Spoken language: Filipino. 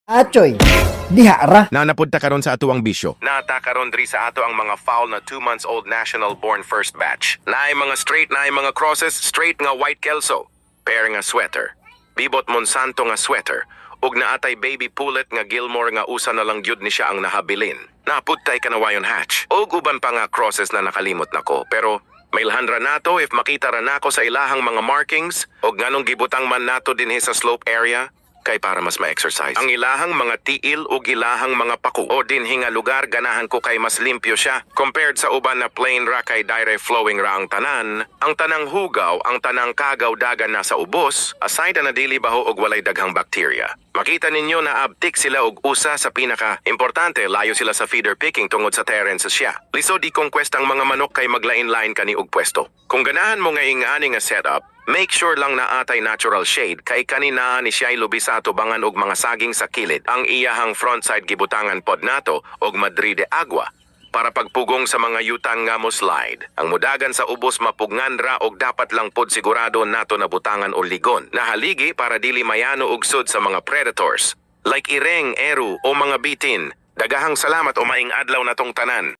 Achoy, dihara. Nanapunta karon sa ato ang bisyo. Nata karon diri sa ato ang mga foul na 2 months old national born first batch. Naay mga straight, naay mga crosses, straight nga white kelso, pair nga sweater, bibot Monsanto nga sweater, ug naatay baby pullet nga Gilmore nga usa na lang gyud ni siya ang nahabilin. Napudtay kanawayon hatch. Ug uban pa nga crosses na nakalimot nako, pero mailhan ra nato if makita ra nako sa ilahang mga markings ug nganong gibutang man nato dinhi sa slope area kay para mas ma-exercise. Ang ilahang mga tiil ug ilahang mga paku o dinhi nga lugar ganahan ko kay mas limpyo siya compared sa uban na plain ra kay direct flowing ra ang tanan. Ang tanang hugaw, ang tanang kagaw dagan na sa ubos, aside na dili baho og walay daghang bacteria. Makita ninyo na abtik sila og usa sa pinaka importante, layo sila sa feeder picking tungod sa terraces siya. Lisod i-conquest ang mga manok kay maglain-lain kani og pwesto. Kung ganahan mo nga ingani nga setup, make sure lang na atay natural shade kay kanina ni siya'y lubi sa atubangan og mga saging sa kilid. Ang iyahang frontside gibutangan pod nato og Madrid de Agua para pagpugong sa mga yutang nga mo slide. Ang mudagan sa ubos mapugngan ra og dapat lang pod sigurado nato na butangan o ligon. Nahaligi para dili mayano og sud sa mga predators like ireng, eru o mga bitin. Dagahang salamat o maing adlaw natong tanan.